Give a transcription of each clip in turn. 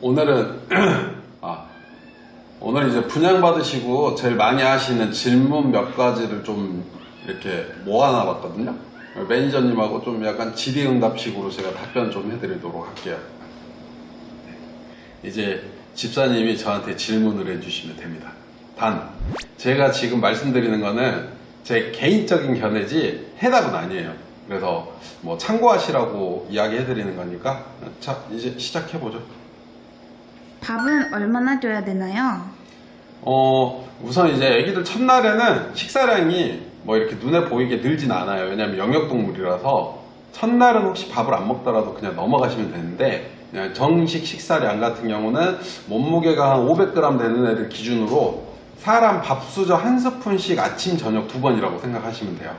오늘은 오늘 이제 분양받으시고 제일 많이 하시는 질문 몇 가지를 좀 이렇게 모아놔봤거든요. 매니저님하고 좀 약간 질의응답식으로 제가 답변 좀 해드리도록 할게요. 이제 집사님이 저한테 질문을 해주시면 됩니다. 단, 제가 지금 말씀드리는 거는 제 개인적인 견해지 해답은 아니에요. 그래서 뭐 참고하시라고 이야기해드리는 거니까 자, 이제 시작해보죠. 밥은 얼마나 줘야 되나요? 우선 이제 애기들 첫날에는 식사량이 뭐 이렇게 눈에 보이게 늘진 않아요. 왜냐면 영역동물이라서 첫날은 혹시 밥을 안 먹더라도 그냥 넘어가시면 되는데, 그냥 정식 식사량 같은 경우는 몸무게가 한 500g 되는 애들 기준으로 사람 밥수저 한 스푼씩 아침 저녁 2번이라고 생각하시면 돼요.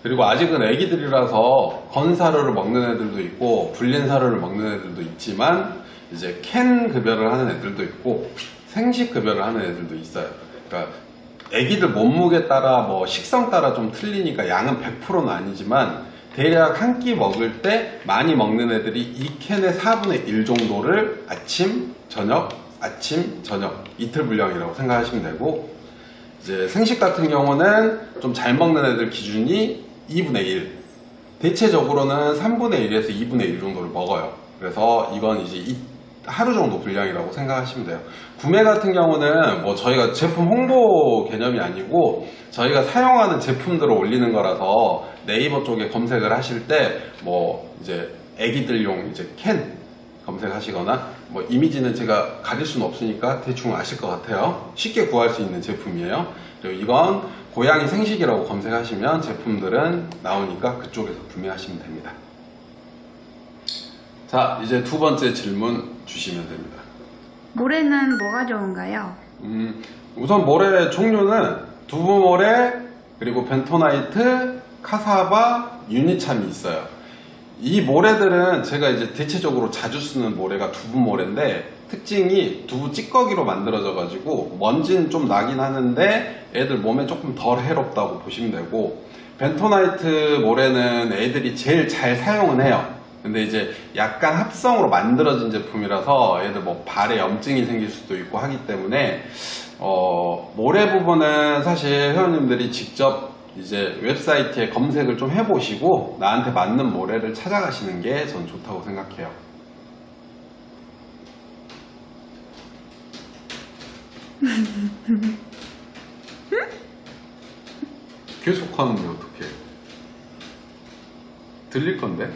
그리고 아직은 애기들이라서 건사료를 먹는 애들도 있고 불린 사료를 먹는 애들도 있지만, 이제 캔 급여를 하는 애들도 있고 생식 급여를 하는 애들도 있어요. 그러니까 애기들 몸무게 따라 뭐 식성 따라 좀 틀리니까 양은 100%는 아니지만, 대략 한 끼 먹을 때 많이 먹는 애들이 이 캔의 4분의 1 정도를 아침 저녁 이틀 분량이라고 생각하시면 되고, 이제 생식 같은 경우는 좀 잘 먹는 애들 기준이 2분의 1, 대체적으로는 3분의 1에서 2분의 1 정도를 먹어요. 그래서 이건 이제 하루 정도 분량이라고 생각하시면 돼요. 구매 같은 경우는 뭐 저희가 제품 홍보 개념이 아니고 저희가 사용하는 제품들을 올리는 거라서 네이버 쪽에 검색을 하실 때 뭐 이제 애기들용 이제 캔 검색하시거나 뭐 이미지는 제가 가릴 수는 없으니까 대충 아실 것 같아요. 쉽게 구할 수 있는 제품이에요. 그리고 이건 고양이 생식이라고 검색하시면 제품들은 나오니까 그쪽에서 구매하시면 됩니다. 자, 이제 두 번째 질문 주시면 됩니다. 모래는 뭐가 좋은가요? 우선 모래 종류는 두부모래, 그리고 벤토나이트, 카사바, 유니참이 있어요. 이 모래들은 제가 이제 대체적으로 자주 쓰는 모래가 두부모래인데, 특징이 두부 찌꺼기로 만들어져 가지고 먼지는 좀 나긴 하는데 애들 몸에 조금 덜 해롭다고 보시면 되고, 벤토나이트 모래는 애들이 제일 잘 사용은 해요. 근데 이제 약간 합성으로 만들어진 제품이라서 애들 뭐 발에 염증이 생길 수도 있고 하기 때문에 모래 부분은 사실 회원님들이 직접 이제 웹사이트에 검색을 좀 해보시고 나한테 맞는 모래를 찾아가시는 게 전 좋다고 생각해요. 계속 하는데 어떡해. 들릴 건데?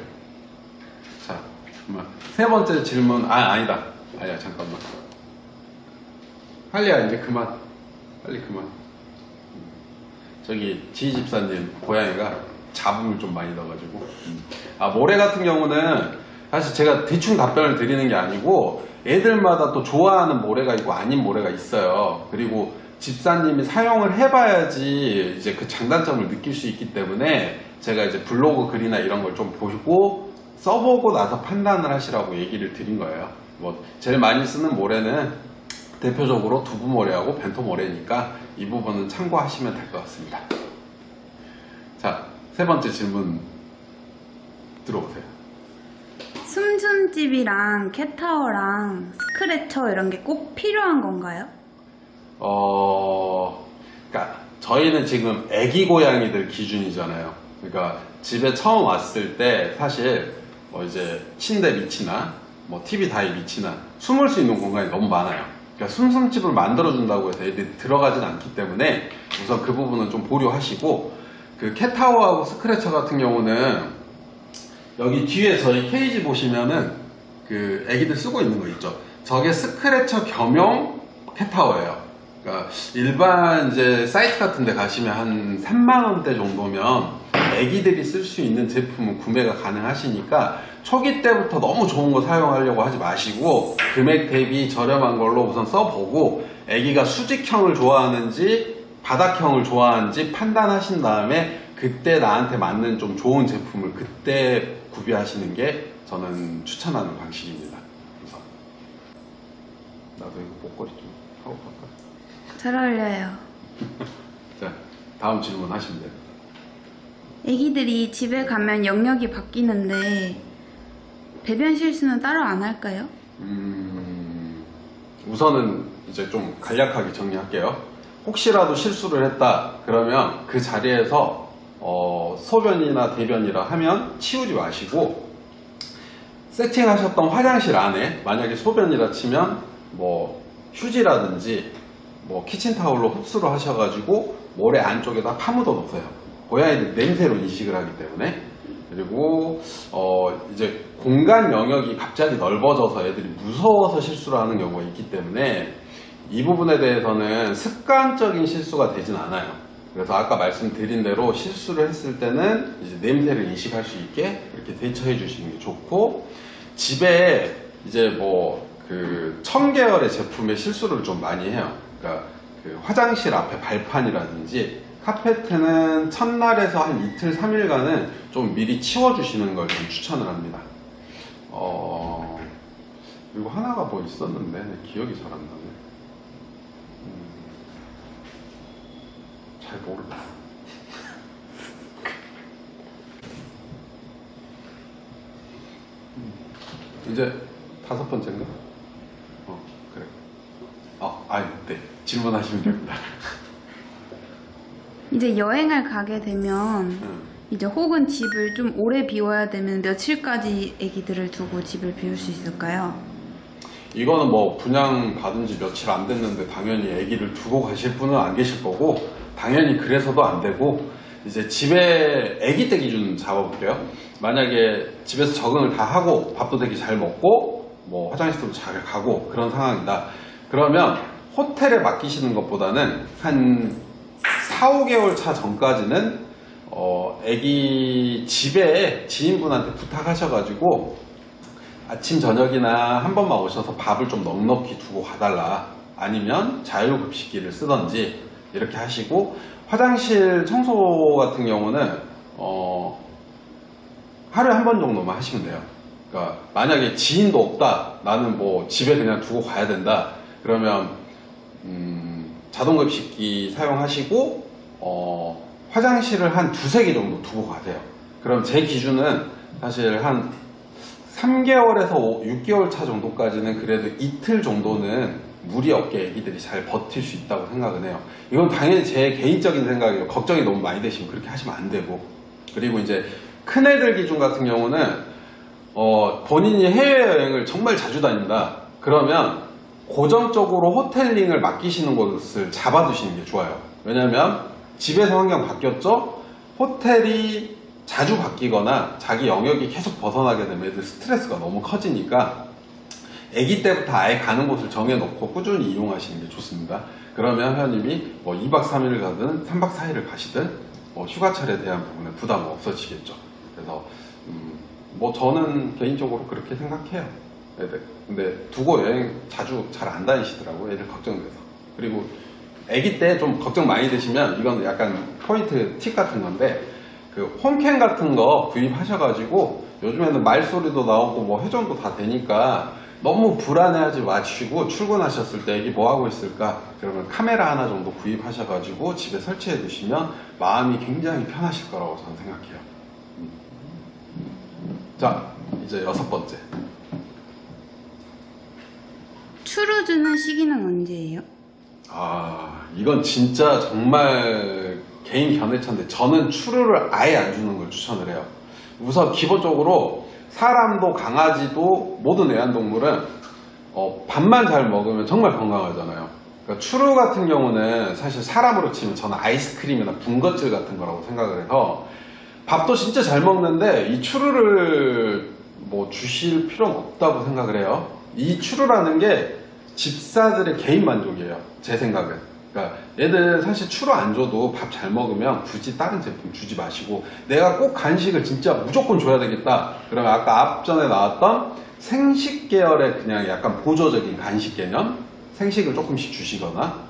자, 세 번째 질문. 아니다. 아니야, 잠깐만. 할리야, 이제 그만. 빨리 그만. 저기 지집사님 고양이가 잡음을 좀 많이 넣어가지고. 모래 같은 경우는 사실 제가 대충 답변을 드리는 게 아니고 애들마다 또 좋아하는 모래가 있고 아닌 모래가 있어요. 그리고 집사님이 사용을 해봐야지 이제 그 장단점을 느낄 수 있기 때문에 제가 이제 블로그 글이나 이런 걸 좀 보시고 써보고 나서 판단을 하시라고 얘기를 드린 거예요. 뭐 제일 많이 쓰는 모래는 대표적으로 두부모래하고 벤토모래니까 이 부분은 참고하시면 될 것 같습니다. 자, 세 번째 질문 들어보세요. 숨숨집이랑 캣타워랑 스크래처 이런 게 꼭 필요한 건가요? 그러니까 저희는 지금 애기 고양이들 기준이잖아요. 그러니까 집에 처음 왔을 때 사실 뭐 이제 침대 밑이나 뭐 TV 다이 밑이나 숨을 수 있는 공간이 너무 많아요. 그러니까 숨숨집을 만들어준다고 해서 애들이 들어가진 않기 때문에 우선 그 부분은 좀 보류하시고, 그 캣타워하고 스크래처 같은 경우는 여기 뒤에 저희 케이지 보시면은 그 애기들 쓰고 있는 거 있죠. 저게 스크래처 겸용 캣타워예요. 그러니까 일반 이제 사이트 같은 데 가시면 한 3만원대 정도면 애기들이 쓸 수 있는 제품은 구매가 가능하시니까 초기 때부터 너무 좋은 거 사용하려고 하지 마시고 금액 대비 저렴한 걸로 우선 써보고 애기가 수직형을 좋아하는지 바닥형을 좋아하는지 판단하신 다음에 그때 나한테 맞는 좀 좋은 제품을 그때 구비하시는 게 저는 추천하는 방식입니다. 우선 나도 이거 목걸이 좀 하고 갈까? 잘 어울려요. 자, 다음 질문 하시면 돼요. 애기들이 집에 가면 영역이 바뀌는데 배변 실수는 따로 안 할까요? 우선은 이제 좀 간략하게 정리할게요. 혹시라도 실수를 했다 그러면 그 자리에서 소변이나 대변이라 하면 치우지 마시고, 세팅하셨던 화장실 안에 만약에 소변이라 치면 뭐 휴지라든지 뭐 키친타올로 흡수를 하셔가지고 모래 안쪽에다 파묻어 놓으세요. 고양이들 냄새로 인식을 하기 때문에. 그리고 이제 공간 영역이 갑자기 넓어져서 애들이 무서워서 실수를 하는 경우가 있기 때문에 이 부분에 대해서는 습관적인 실수가 되진 않아요. 그래서 아까 말씀드린 대로 실수를 했을 때는 이제 냄새를 인식할 수 있게 이렇게 대처해 주시는 게 좋고, 집에 이제 뭐 그 청 계열의 제품의 실수를 좀 많이 해요. 그러니까 그 화장실 앞에 발판이라든지 카페트는 첫날에서 한 이틀 3일간은 좀 미리 치워주시는 걸 좀 추천을 합니다. 그리고 하나가 뭐 있었는데 기억이 잘 안 나네. 잘 모르겠어. 이제 5번째인가? 그래. 네. 질문하시면 됩니다. 이제 여행을 가게 되면 이제 혹은 집을 좀 오래 비워야 되면 며칠까지 아기들을 두고 집을 비울 수 있을까요? 이거는 뭐 분양 받은 지 며칠 안 됐는데 당연히 아기를 두고 가실 분은 안 계실 거고, 당연히 그래서도 안 되고, 이제 집에 아기 때 기준 잡아볼게요. 만약에 집에서 적응을 다 하고 밥도 되게 잘 먹고 뭐 화장실도 잘 가고 그런 상황이다 그러면 호텔에 맡기시는 것보다는 한 4, 5개월 차 전까지는 아기 집에 지인분한테 부탁하셔가지고 아침 저녁이나 한 번만 오셔서 밥을 좀 넉넉히 두고 가달라, 아니면 자율급식기를 쓰던지 이렇게 하시고, 화장실 청소 같은 경우는 하루에 한 번 정도만 하시면 돼요. 그러니까 만약에 지인도 없다, 나는 뭐 집에 그냥 두고 가야 된다 그러면 자동급식기 사용하시고 화장실을 한 2-3개 정도 두고 가세요. 그럼 제 기준은 사실 한 3개월에서 6개월 차 정도까지는 그래도 이틀 정도는 무리 없게 애기들이 잘 버틸 수 있다고 생각은 해요. 이건 당연히 제 개인적인 생각이에요. 걱정이 너무 많이 되시면 그렇게 하시면 안 되고. 그리고 이제 큰 애들 기준 같은 경우는 본인이 해외여행을 정말 자주 다닌다 그러면 고정적으로 호텔링을 맡기시는 곳을 잡아두시는 게 좋아요. 왜냐면 집에서 환경 바뀌었죠? 호텔이 자주 바뀌거나 자기 영역이 계속 벗어나게 되면 애들 스트레스가 너무 커지니까 아기 때부터 아예 가는 곳을 정해놓고 꾸준히 이용하시는 게 좋습니다. 그러면 회원님이 뭐 2박 3일을 가든 3박 4일을 가시든 휴가철에 대한 부분에 부담은 없어지겠죠. 그래서 뭐 저는 개인적으로 그렇게 생각해요. 애들. 근데 두고 여행 자주 잘 안 다니시더라고요. 애들 걱정돼서. 그리고 아기 때 좀 걱정 많이 되시면 이건 약간 포인트 팁 같은 건데, 그 홈캠 같은 거 구입하셔가지고 요즘에는 말소리도 나오고 뭐 회전도 다 되니까 너무 불안해하지 마시고, 출근하셨을 때 애기 뭐 하고 있을까 그러면 카메라 하나 정도 구입하셔가지고 집에 설치해 두시면 마음이 굉장히 편하실 거라고 저는 생각해요. 자, 이제 6번째. 추루 주는 시기는 언제예요? 이건 진짜 정말 개인 견해차인데 저는 추루를 아예 안 주는 걸 추천을 해요. 우선 기본적으로 사람도 강아지도 모든 애완동물은 밥만 잘 먹으면 정말 건강하잖아요. 그러니까 추루 같은 경우는 사실 사람으로 치면 저는 아이스크림이나 군것질 같은 거라고 생각을 해서, 밥도 진짜 잘 먹는데 이 추루를 뭐 주실 필요는 없다고 생각을 해요. 이 추루라는 게 집사들의 개인 만족이에요, 제 생각은. 그러니까 얘들 사실 추루 안 줘도 밥 잘 먹으면 굳이 다른 제품 주지 마시고, 내가 꼭 간식을 진짜 무조건 줘야 되겠다 그러면 아까 앞전에 나왔던 생식 계열의 그냥 약간 보조적인 간식 개념, 생식을 조금씩 주시거나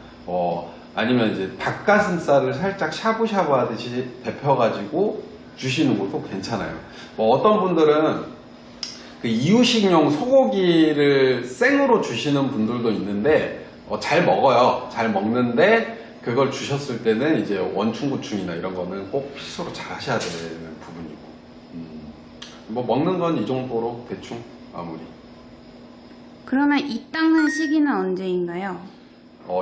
아니면 이제 닭가슴살을 살짝 샤브샤브 하듯이 데펴가지고 주시는 것도 괜찮아요. 어떤 분들은 그 이유식용 소고기를 생으로 주시는 분들도 있는데 잘 먹어요. 잘 먹는데 그걸 주셨을 때는 이제 원충구충이나 이런 거는 꼭 필수로 잘 하셔야 되는 부분이고. 뭐 먹는 건 이 정도로 대충 마무리. 그러면 이 닦는 시기는 언제인가요?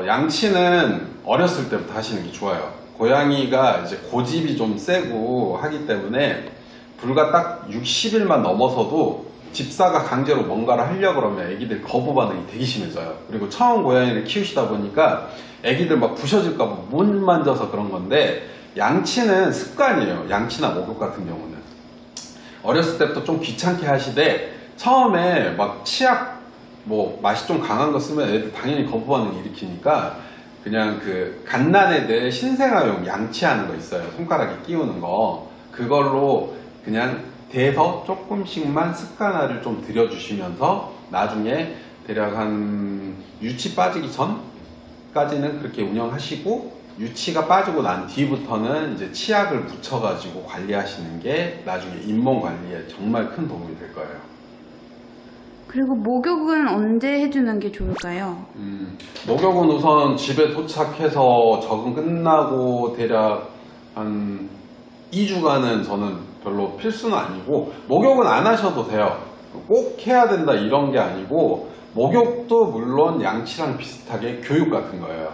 양치는 어렸을 때부터 하시는 게 좋아요. 고양이가 이제 고집이 좀 세고 하기 때문에 불과 딱 60일만 넘어서도 집사가 강제로 뭔가를 하려고 그러면 애기들 거부 반응이 되게 심해져요. 그리고 처음 고양이를 키우시다 보니까 애기들 막 부셔질까 봐 못 만져서 그런 건데, 양치는 습관이에요. 양치나 목욕 같은 경우는 어렸을 때부터 좀 귀찮게 하시되, 처음에 막 치약 뭐 맛이 좀 강한 거 쓰면 애들 당연히 거부 반응 일으키니까 그냥 그 갓난애들 신생아용 양치하는 거 있어요. 손가락에 끼우는 거, 그걸로 그냥 대서 조금씩만 습관화를 좀 들여주시면서 나중에 대략 한 유치 빠지기 전까지는 그렇게 운영하시고, 유치가 빠지고 난 뒤부터는 이제 치약을 묻혀가지고 관리하시는 게 나중에 잇몸 관리에 정말 큰 도움이 될 거예요. 그리고 목욕은 언제 해주는 게 좋을까요? 목욕은 우선 집에 도착해서 적응 끝나고 대략 한 2주간은 저는 별로 필수는 아니고, 목욕은 안 하셔도 돼요. 꼭 해야 된다 이런 게 아니고, 목욕도 물론 양치랑 비슷하게 교육 같은 거예요.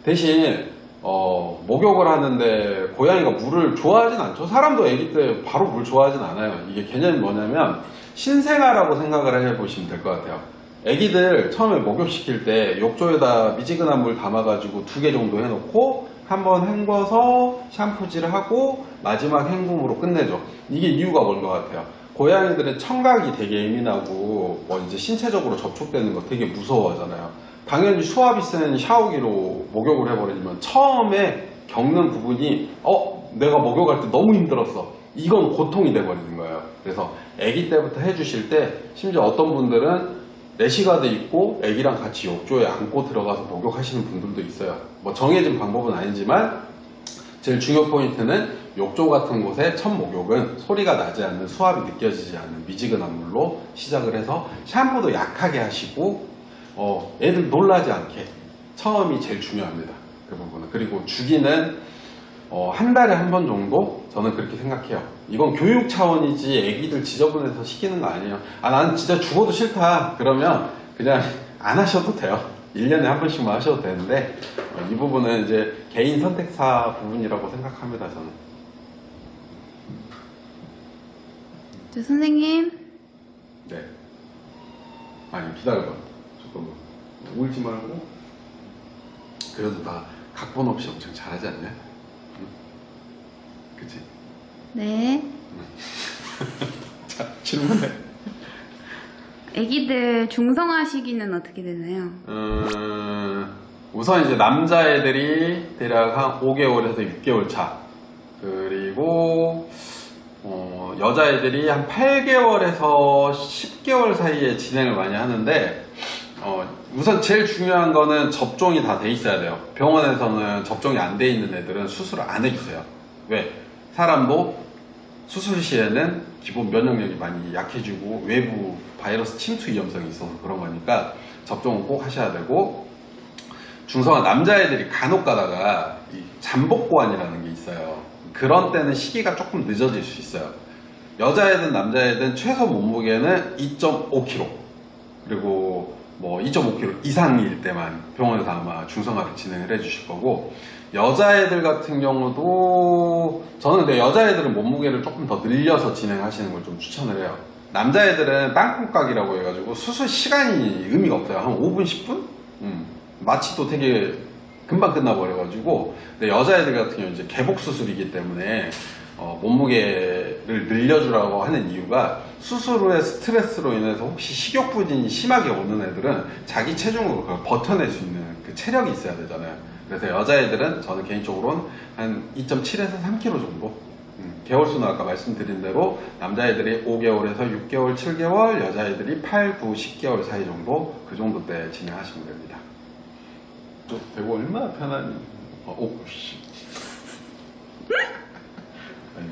대신 목욕을 하는데 고양이가 물을 좋아하진 않죠. 사람도 아기 때 바로 물 좋아하진 않아요. 이게 개념이 뭐냐면 신생아라고 생각을 해보시면 될 것 같아요. 아기들 처음에 목욕시킬 때 욕조에다 미지근한 물 담아가지고 2개 정도 해놓고 한번 헹궈서 샴푸질을 하고 마지막 헹굼으로 끝내죠. 이게 이유가 뭔 것 같아요. 고양이들은 청각이 되게 예민하고 뭐 이제 신체적으로 접촉되는 거 되게 무서워하잖아요. 당연히 수압이 센 샤워기로 목욕을 해버리면 처음에 겪는 부분이 내가 목욕할 때 너무 힘들었어, 이건 고통이 돼버리는 거예요. 그래서 아기 때부터 해주실 때, 심지어 어떤 분들은 레시가드 입고 아기랑 같이 욕조에 안고 들어가서 목욕하시는 분들도 있어요. 뭐 정해진 방법은 아니지만 제일 중요 포인트는 욕조 같은 곳의 첫 목욕은 소리가 나지 않는, 수압이 느껴지지 않는 미지근한 물로 시작을 해서 샴푸도 약하게 하시고, 애들 놀라지 않게 처음이 제일 중요합니다. 그 부분은. 그리고 주기는 한 달에 한 번 정도? 저는 그렇게 생각해요. 이건 교육 차원이지 애기들 지저분해서 시키는 거 아니에요. 나는 진짜 죽어도 싫다 그러면 그냥 안 하셔도 돼요. 1년에 한 번씩만 하셔도 되는데, 이 부분은 이제 개인 선택사 부분이라고 생각합니다, 저는. 선생님. 네. 아니, 기다려봐. 잠깐만. 울지 말고. 그래도 나 각본 없이 엄청 잘하지 않냐? 응? 그치? 네. 자, 질문해. 아기들 중성화 시기는 어떻게 되나요? 우선 이제 남자애들이 대략 한 5개월에서 6개월 차, 그리고 여자애들이 한 8개월에서 10개월 사이에 진행을 많이 하는데, 우선 제일 중요한 거는 접종이 다 돼 있어야 돼요. 병원에서는 접종이 안 돼 있는 애들은 수술을 안 해주세요. 왜? 사람도 수술 시에는 기본 면역력이 많이 약해지고 외부 바이러스 침투 위험성이 있어서 그런 거니까 접종은 꼭 하셔야 되고, 중성화 남자애들이 간혹 가다가 이 잠복고환이라는 게 있어요. 그런 때는 시기가 조금 늦어질 수 있어요. 여자애든 남자애든 최소 몸무게는 2.5kg, 그리고 뭐 2.5kg 이상일 때만 병원에서 아마 중성화를 진행을 해주실 거고, 여자애들 같은 경우도 저는 근데 여자애들은 몸무게를 조금 더 늘려서 진행하시는 걸 좀 추천을 해요. 남자애들은 땅콩깍이라고 해가지고 수술 시간이 의미가 없어요. 한 5분 10분? 마취도 되게 금방 끝나버려가지고. 근데 여자애들 같은 경우는 이제 개복 수술이기 때문에 몸무게를 늘려주라고 하는 이유가, 수술 후에 스트레스로 인해서 혹시 식욕 부진이 심하게 오는 애들은 자기 체중으로 그걸 버텨낼 수 있는 그 체력이 있어야 되잖아요. 그래서 여자애들은 저는 개인적으로는 한 2.7에서 3kg 정도, 개월수는 아까 말씀드린 대로 남자애들이 5개월에서 6개월, 7개월, 여자애들이 8, 9, 10개월 사이 정도, 그 정도 때 진행하시면 됩니다. 되고 얼마나 편하니. 씨. 아니,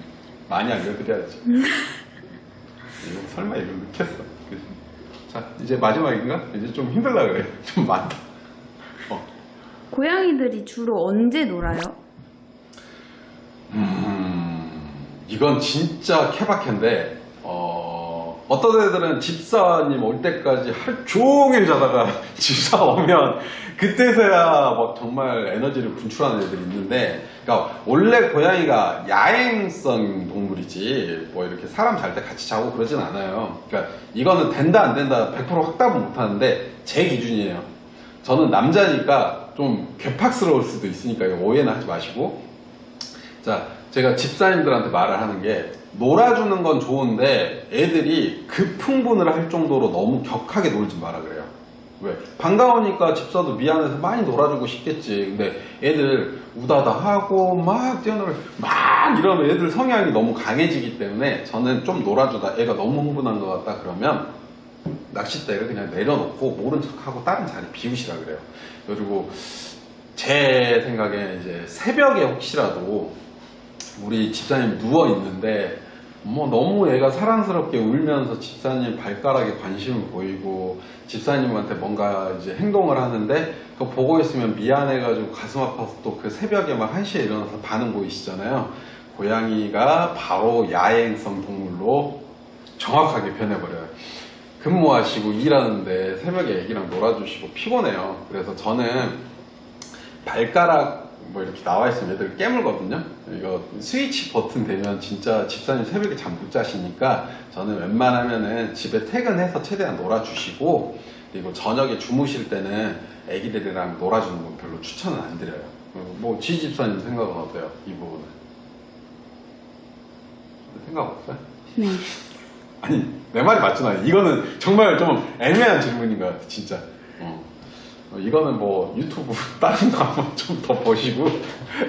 많이 알려드려야지. 이거 설마 이걸 넣겠어. 그치? 자, 이제 마지막인가? 이제 좀 힘들라 그래. 좀 많다. 고양이들이 주로 언제 놀아요? 이건 진짜 케바케인데, 어떤 애들은 집사님 올 때까지 하루 종일 자다가 집사 오면 그때서야 막 정말 에너지를 분출하는 애들이 있는데, 그러니까 원래 고양이가 야행성 동물이지 뭐 이렇게 사람 잘 때 같이 자고 그러진 않아요. 그러니까 이거는 된다 안 된다 100% 확답은 못하는데 제 기준이에요. 저는 남자니까 좀 괴팍스러울 수도 있으니까 이거 오해는 하지 마시고. 자, 제가 집사님들한테 말을 하는 게, 놀아주는 건 좋은데 애들이 급흥분을 할 정도로 너무 격하게 놀지 마라 그래요. 왜? 반가우니까 집사도 미안해서 많이 놀아주고 싶겠지. 근데 애들 우다다 하고 막 뛰어놀고 막 이러면 애들 성향이 너무 강해지기 때문에, 저는 좀 놀아주다 애가 너무 흥분한 것 같다 그러면 낚싯대를 그냥 내려놓고 모른 척하고 다른 자리 비우시라 그래요. 그리고 제 생각에 이제 새벽에 혹시라도 우리 집사님 누워 있는데 뭐 너무 애가 사랑스럽게 울면서 집사님 발가락에 관심을 보이고 집사님한테 뭔가 이제 행동을 하는데 그거 보고 있으면 미안해가지고 가슴 아파서 또 그 새벽에 막 1시에 일어나서 반응 보이시잖아요. 고양이가 바로 야행성 동물로 정확하게 변해버려요. 근무하시고 일하는데 새벽에 애기랑 놀아주시고 피곤해요. 그래서 저는 발가락 뭐 이렇게 나와 있으면 애들 깨물거든요. 이거 스위치 버튼 되면 진짜 집사님 새벽에 잠 못 자시니까 저는 웬만하면은 집에 퇴근해서 최대한 놀아주시고, 그리고 저녁에 주무실 때는 애기들이랑 놀아주는 건 별로 추천은 안 드려요. 뭐 지 집사님 생각은 어때요? 이 부분은 생각 없어요? 네. 아니 내 말이 맞잖아요. 이거는 정말 좀 애매한 질문인 것 같아 진짜. 이거는 뭐 유튜브 다른 거 한번 좀 더 보시고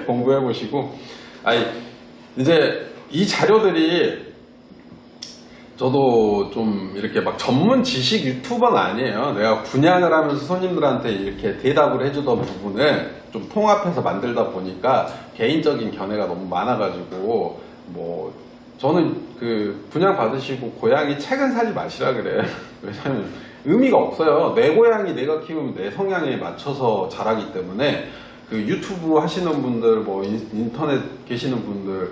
공부해 보시고. 아니 이제 이 자료들이 저도 좀 이렇게 막 전문 지식 유튜버는 아니에요. 내가 분양을 하면서 손님들한테 이렇게 대답을 해주던 부분을 좀 통합해서 만들다 보니까 개인적인 견해가 너무 많아가지고, 뭐 저는 그 분양 받으시고 고양이 책은 사지 마시라 그래. 왜냐면 의미가 없어요. 내 고양이 내가 키우면 내 성향에 맞춰서 자라기 때문에, 그 유튜브 하시는 분들, 뭐 인터넷 계시는 분들,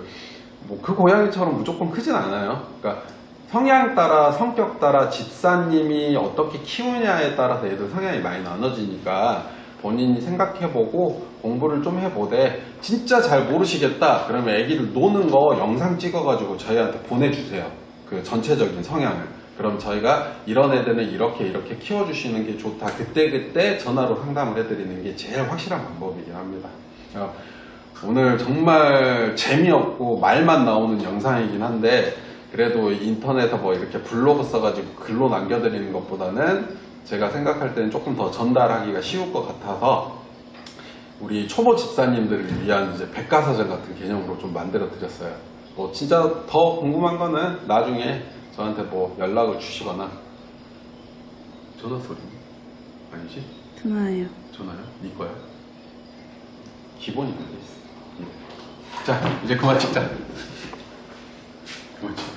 뭐 그 고양이처럼 무조건 크진 않아요. 그러니까 성향 따라, 성격 따라, 집사님이 어떻게 키우냐에 따라서 애들 성향이 많이 나눠지니까 본인이 생각해보고 공부를 좀 해보되, 진짜 잘 모르시겠다 그러면 애기들 노는 거 영상 찍어가지고 저희한테 보내주세요. 그 전체적인 성향을. 그럼 저희가 이런 애들은 이렇게 키워주시는 게 좋다, 그때 전화로 상담을 해드리는 게 제일 확실한 방법이긴 합니다. 오늘 정말 재미없고 말만 나오는 영상이긴 한데, 그래도 인터넷에 뭐 이렇게 블로그 써가지고 글로 남겨드리는 것보다는 제가 생각할 때는 조금 더 전달하기가 쉬울 것 같아서 우리 초보 집사님들을 위한 이제 백과사전 같은 개념으로 좀 만들어 드렸어요. 뭐 진짜 더 궁금한 거는 나중에 저한테 뭐 연락을 주시거나. 전화 소리 아니지? 전화예요. 전화요? 네 거야? 기본이 그게 있어. 자, 이제 그만 찍자. 그만 찍자.